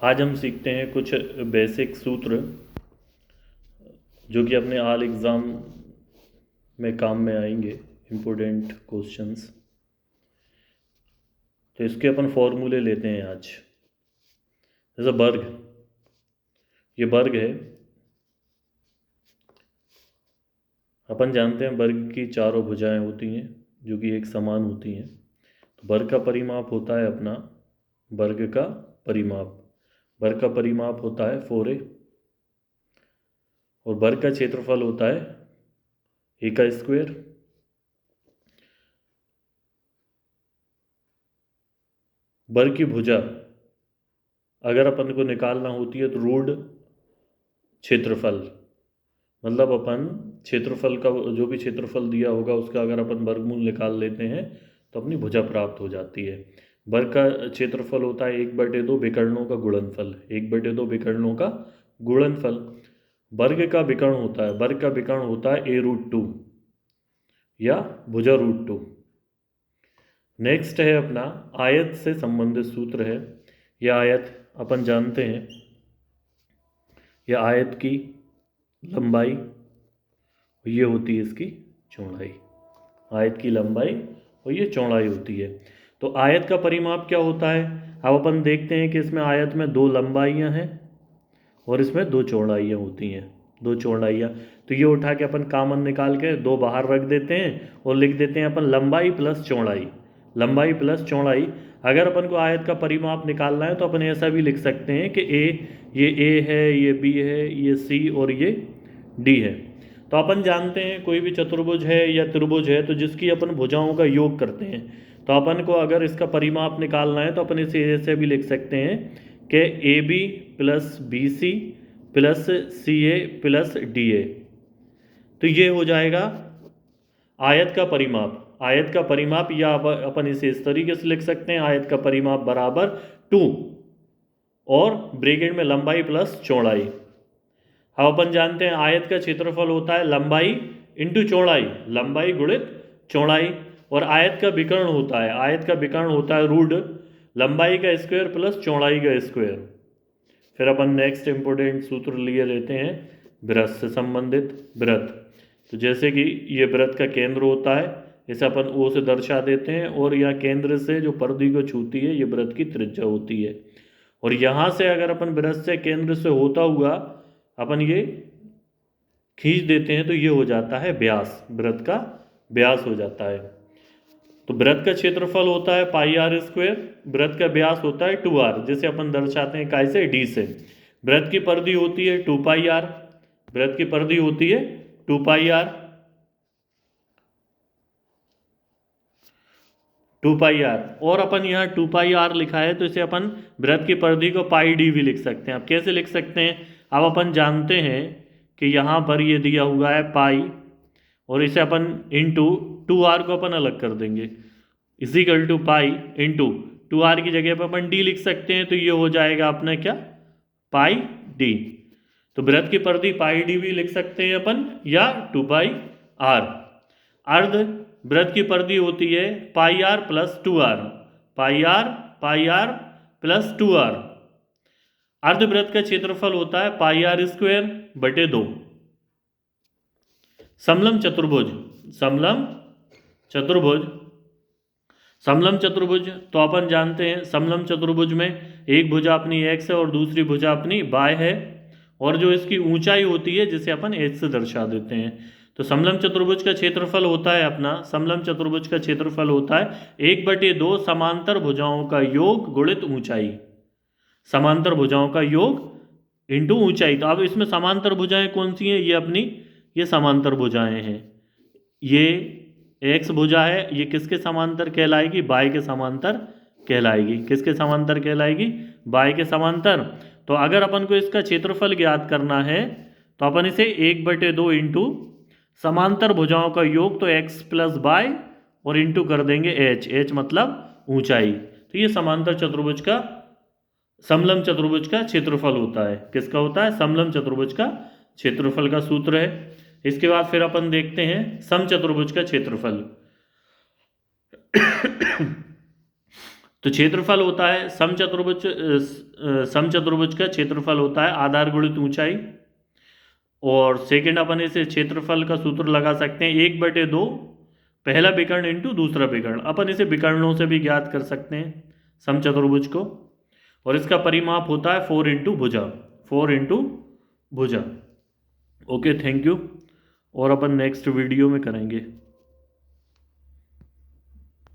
आज हम सीखते हैं कुछ बेसिक सूत्र जो कि अपने आल एग्ज़ाम में काम में आएंगे, इम्पोर्टेंट क्वेश्चंस। तो इसके अपन फॉर्मूले लेते हैं आज। जैसे वर्ग, ये वर्ग है। अपन जानते हैं वर्ग की चारों भुजाएं होती हैं जो कि एक समान होती हैं। तो वर्ग का परिमाप होता है अपना, वर्ग का परिमाप, वर्ग का परिमाप होता है 4a और वर्ग का क्षेत्रफल होता है a का स्क्वायर। वर्ग की भुजा अगर अपन को निकालना होती है तो रूट क्षेत्रफल, मतलब अपन क्षेत्रफल का जो भी क्षेत्रफल दिया होगा उसका अगर अपन वर्गमूल निकाल लेते हैं तो अपनी भुजा प्राप्त हो जाती है। वर्ग का क्षेत्रफल होता है 1/2 विकर्णों का गुणनफल, 1/2 विकर्णों का गुणनफल। वर्ग का विकर्ण होता है, वर्ग का विकर्ण होता है a√2 या भुजा √2। नेक्स्ट है अपना आयत से संबंधित सूत्र है। यह आयत अपन जानते हैं, यह आयत की लंबाई, ये होती है इसकी चौड़ाई। आयत की लंबाई और ये चौड़ाई होती है। तो आयत का परिमाप क्या होता है? अब अपन देखते हैं कि इसमें आयत में 2 लंबाइयाँ हैं और इसमें 2 चौड़ाइयाँ होती हैं, 2 चौड़ाइयाँ। तो ये उठा के अपन कामन निकाल के 2 बाहर रख देते हैं और लिख देते हैं अपन लंबाई प्लस चौड़ाई, लंबाई प्लस चौड़ाई। अगर अपन को आयत का परिमाप निकालना है तो अपन ऐसा भी लिख सकते हैं कि ये ए है, ये बी है, ये सी और ये डी है। तो अपन जानते हैं कोई भी चतुर्भुज है या त्रिभुज है तो जिसकी अपन भुजाओं का योग करते हैं, तो अपन को अगर इसका परिमाप निकालना है तो अपन इसे ऐसे भी लिख सकते हैं कि A B plus B C plus C A plus D A. तो ये हो जाएगा आयत का परिमाप। आयत का परिमाप, या अपन इसे इस तरीके से लिख सकते हैं, आयत का परिमाप बराबर 2 और ब्रैकेट में लंबाई प्लस चौड़ाई। अब अपन जानते हैं आयत का क्षेत्रफल होता है लंबाई इंटू चौड़ाई, लंबाई गुणित चौड़ाई। और आयत का विकर्ण होता है, आयत का विकर्ण होता है रूट लंबाई का स्क्वायर प्लस चौड़ाई का स्क्वायर। फिर अपन नेक्स्ट इंपोर्टेंट सूत्र लिए लेते हैं वृत्त से संबंधित। वृत्त, तो जैसे कि ये वृत्त का केंद्र होता है, इसे अपन O से दर्शा देते हैं और यह केंद्र से जो परिधि को छूती है ये वृत्त की त्रिज्या होती है। और यहाँ से अगर अपन वृत्त से केंद्र से होता हुआ अपन ये खींच देते हैं तो ये हो जाता है व्यास, वृत्त का व्यास हो जाता है। तो वृत्त का क्षेत्रफल होता है πr², वृत्त का व्यास होता है 2r, जिसे अपन दर्शाते हैं काय से, d से। वृत्त की परिधि होती है 2πr, वृत्त की परिधि होती है 2πr, 2πr। और अपन यहाँ 2πr लिखा है तो इसे अपन वृत्त की परिधि को πd भी लिख सकते हैं। अब कैसे लिख सकते हैं? अब अपन जानते हैं कि यहाँ पर ये दिया हुआ है पाई और इसे अपन इंटू 2r को अपन अलग कर देंगे, is equal to pi into 2r की जगह पर अपन d लिख सकते हैं। तो ये हो जाएगा अपना क्या, पाई d। तो वृत्त की परिधि पाई d भी लिख सकते हैं अपन, या 2πr। अर्ध वृत्त की परिधि होती है πr plus 2r, pi r plus 2r। अर्धवृत्त का क्षेत्रफल होता है πr²/2। समलंब चतुर्भुज, समलंब चतुर्भुज, समलंब चतुर्भुज तो अपन जानते हैं समलंब चतुर्भुज में एक भुजा अपनी x है और दूसरी भुजा अपनी y है, और जो इसकी ऊंचाई होती है जिसे अपन h से दर्शा देते हैं। तो समलंब चतुर्भुज का क्षेत्रफल होता है अपना, समलंब चतुर्भुज का क्षेत्रफल होता है 1/2 समांतर भुजाओं का योग गुणित ऊंचाई, समांतर भुजाओं का योग इंटू ऊंचाई। तो अब इसमें समांतर भुजाएं कौन सी हैं? ये अपनी ये समांतर भुजाएं हैं। ये x भुजा है, ये किसके समांतर कहलाएगी? y के समांतर कहलाएगी। किसके समांतर कहलाएगी? y के समांतर। तो अगर अपन को इसका क्षेत्रफल ज्ञात करना है तो अपन इसे 1/2 इंटू समांतर भुजाओं का योग, तो x प्लस y और इंटू कर देंगे h, h मतलब ऊंचाई। तो ये समांतर चतुर्भुज का, समलंब चतुर्भुज का क्षेत्रफल होता है। किसका होता है? समलंब चतुर्भुज का क्षेत्रफल का सूत्र है। इसके बाद फिर अपन देखते हैं समचतुर्भुज का क्षेत्रफल। तो क्षेत्रफल होता है समचतुर्भुज का क्षेत्रफल होता है आधार गुणित ऊंचाई। और सेकंड अपन इसे क्षेत्रफल का सूत्र लगा सकते हैं 1/2 पहला विकर्ण इंटू दूसरा विकर्ण। अपन इसे विकर्णों से भी ज्ञात कर सकते हैं समचतुर्भुज को। और इसका परिमाप होता है 4 इंटू भुजा, 4 इंटू भुजा। Okay, thank you. और अपन नेक्स्ट वीडियो में करेंगे।